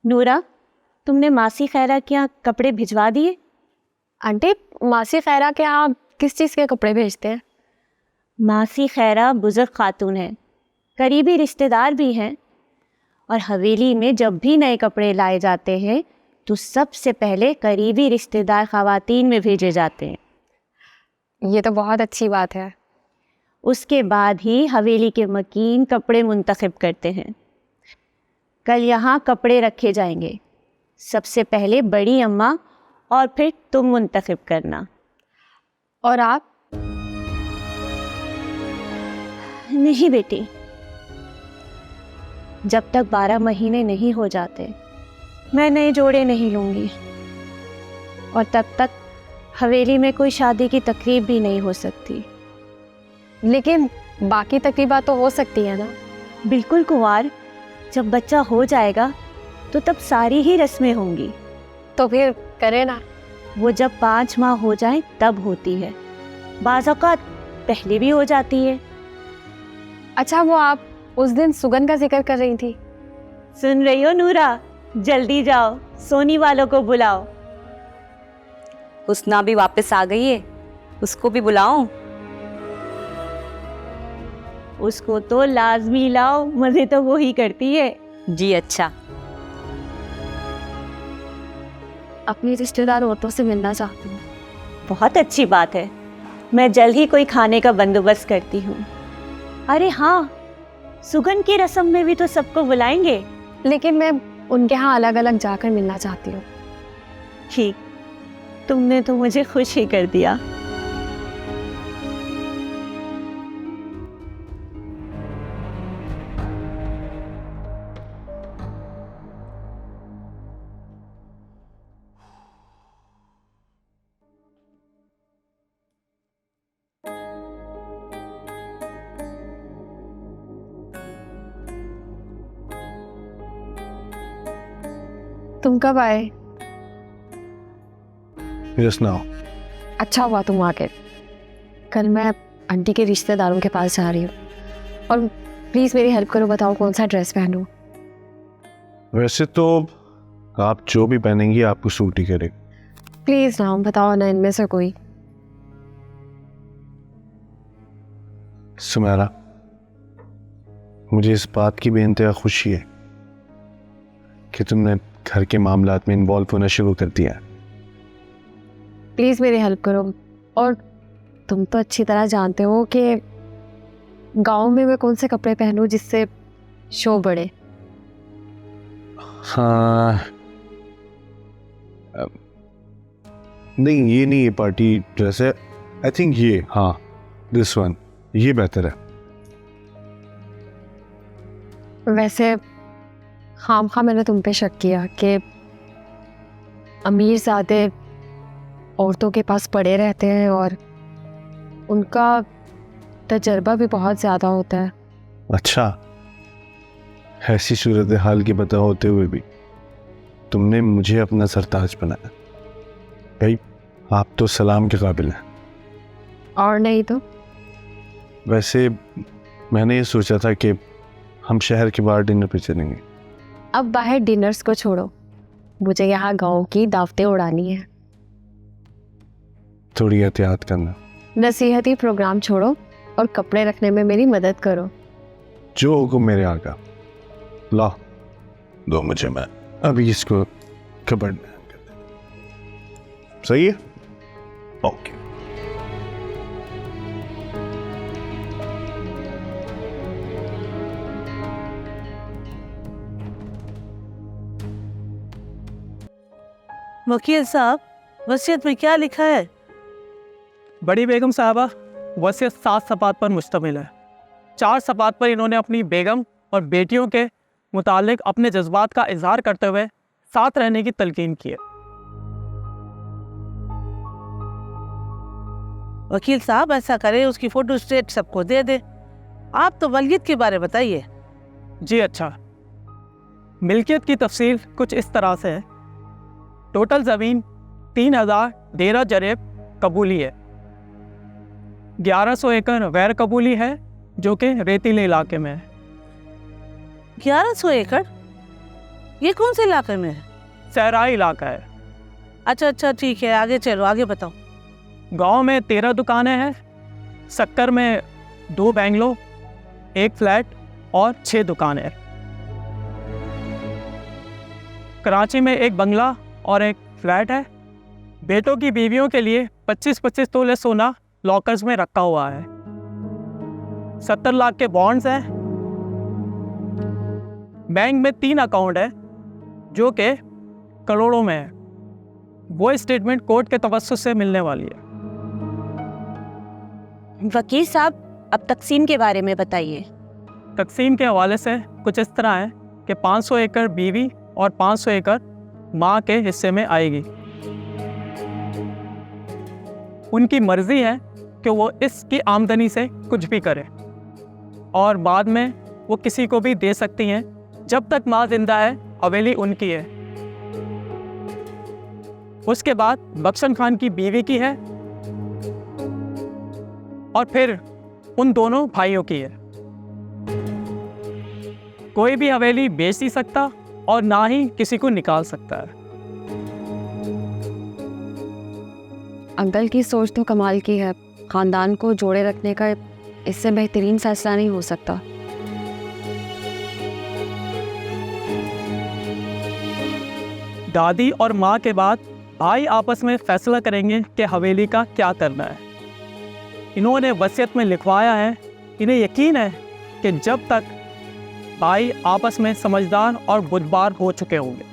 नूरा, तुमने मासी खैरा के यहाँ कपड़े भिजवा दिए? आंटी, मासी खैरा के यहाँ किस चीज़ के कपड़े भेजते हैं? मासी खैरा बुजुर्ग खातून है, करीबी रिश्तेदार भी हैं, और हवेली में जब भी नए कपड़े लाए जाते हैं तो सबसे पहले करीबी रिश्तेदार खवातीन में भेजे जाते हैं। ये तो बहुत अच्छी बात है। उसके बाद ही हवेली के मकीन कपड़े मुंतखब करते हैं। कल यहाँ कपड़े रखे जाएंगे, सबसे पहले बड़ी अम्मा और फिर तुम मुंतखब करना। और आप? नहीं बेटी, जब तक 12 महीने नहीं हो जाते मैं नए जोड़े नहीं लूँगी, और तब तक हवेली में कोई शादी की तकरीब भी नहीं हो सकती। लेकिन बाकी तकरीबात तो हो सकती है ना? बिल्कुल कुंवार, जब बच्चा हो जाएगा तो तब सारी ही रस्में होंगी। तो फिर करें ना। वो जब 5 माह हो जाए तब होती है, बाज़ औक़ात पहले भी हो जाती है। अच्छा, वो आप उस दिन सुगन का जिक्र कर रही थी। सुन रही हो नूरा? जल्दी जाओ, सोनी वालों को बुलाओ। हुस्ना भी वापस आ गई है, उसको भी बुलाओ। उसको तो लाजमी लाओ, मजे तो वो ही करती है। जी अच्छा। अपनी रिश्तेदार औरतों से मिलना चाहती हूँ। बहुत अच्छी बात है, मैं जल्द ही कोई खाने का बंदोबस्त करती हूँ। अरे हाँ, सुगन की रस्म में भी तो सबको बुलाएंगे। लेकिन मैं उनके यहाँ अलग अलग जाकर मिलना चाहती हूँ। ठीक, तुमने तो मुझे खुश ही कर दिया। तुम कब आए? Just now. अच्छा हुआ तुम आ गए। कल मैं आंटी के रिश्तेदारों के पास जा रही हूँ, और प्लीज़ मेरी हेल्प करो, बताओ कौन सा ड्रेस पहनूं। वैसे तो आप जो भी पहनेंगी आपको सूट ही करेगा। प्लीज़ ना, बताओ ना इनमें से कोई। सुमेरा, मुझे इस बात की बेइंतहा खुशी है कि तुमने घर के मामलात में इन्वॉल्व होना शुरू कर दिया। प्लीज़ मेरी हेल्प करो। और तुम तो अच्छी तरह जानते हो कि गांव में मैं कौन से कपड़े पहनूं जिससे शो बढ़े। हाँ, नहीं ये नहीं, ये पार्टी ड्रेस है। आई थिंक ये, हाँ दिस वन, ये बेहतर है। वैसे हाँ मैंने तुम पे शक किया कि अमीरज़ादे औरतों के पास पड़े रहते हैं और उनका तजर्बा भी बहुत ज़्यादा होता है। अच्छा, ऐसी सूरत हाल की पता होते हुए भी तुमने मुझे अपना सरताज बनाया। भाई, आप तो सलाम के काबिल हैं। और नहीं तो। वैसे मैंने ये सोचा था कि हम शहर के बाहर डिनर पे चलेंगे। अब बाहर डिनर्स को छोड़ो, मुझे यहाँ गांव की दावतें उड़ानी है। थोड़ी एहतियात करना। नसीहती प्रोग्राम छोड़ो और कपड़े रखने में मेरी मदद करो। जो हुक्म मेरे आका। ला दो मुझे, मैं अभी इसको कपड़ में hang कर देता। सही है? ओके। वकील साहब, वसीयत में क्या लिखा है? बड़ी बेगम साहबा, वसीयत 7 सफ़ात पर मुश्तमिल है। 4 सफ़ात पर इन्होंने अपनी बेगम और बेटियों के मुतालिक अपने जज्बात का इजहार करते हुए साथ रहने की तलकीन की है। वकील साहब, ऐसा करें उसकी फोटो स्टेट सबको दे दे। आप तो वलीयत के बारे बताइए। जी अच्छा। मिल्कियत की तफसील कुछ इस तरह से है। टोटल ज़मीन 3000 डेरा जरेब कबूली है। 1100 एकड़ गैर कबूली है जो कि रेतीले इलाके में है। 1100 एकड़? ये कौन से इलाके में है? सहराई इलाका है। अच्छा अच्छा ठीक है, आगे चलो, आगे बताओ। गांव में 13 दुकानें हैं, सक्कर में 2 बैंगलो, 1 फ्लैट और 6 दुकानें। कराची में 1 बंगला और 1 फ्लैट है। बेटों की बीवियों के लिए 25-25 तोले सोना लॉकर्स में रखा हुआ है। 70 लाख के बॉन्ड्स हैं। बैंक में 3 अकाउंट है जो कि करोड़ों में है। वो स्टेटमेंट कोर्ट के तवस्सुस से मिलने वाली है। वकील साहब, अब तकसीम के बारे में बताइए। तकसीम के हवाले से कुछ इस तरह है कि 500 एकड़ बीवी और 500 एकड़ माँ के हिस्से में आएगी। उनकी मर्जी है कि वो इसकी आमदनी से कुछ भी करें और बाद में वो किसी को भी दे सकती हैं। जब तक माँ जिंदा है हवेली उनकी है। उसके बाद बख्शन खान की बीवी की है और फिर उन दोनों भाइयों की है। कोई भी हवेली बेच नहीं सकता और ना ही किसी को निकाल सकता है। अंकल की सोच तो कमाल की है। खानदान को जोड़े रखने का इससे बेहतरीन फैसला नहीं हो सकता। दादी और माँ के बाद भाई आपस में फैसला करेंगे कि हवेली का क्या करना है। इन्होंने वसीयत में लिखवाया है। इन्हें यकीन है कि जब तक भाई आपस में समझदार और बुद्धबार हो चुके होंगे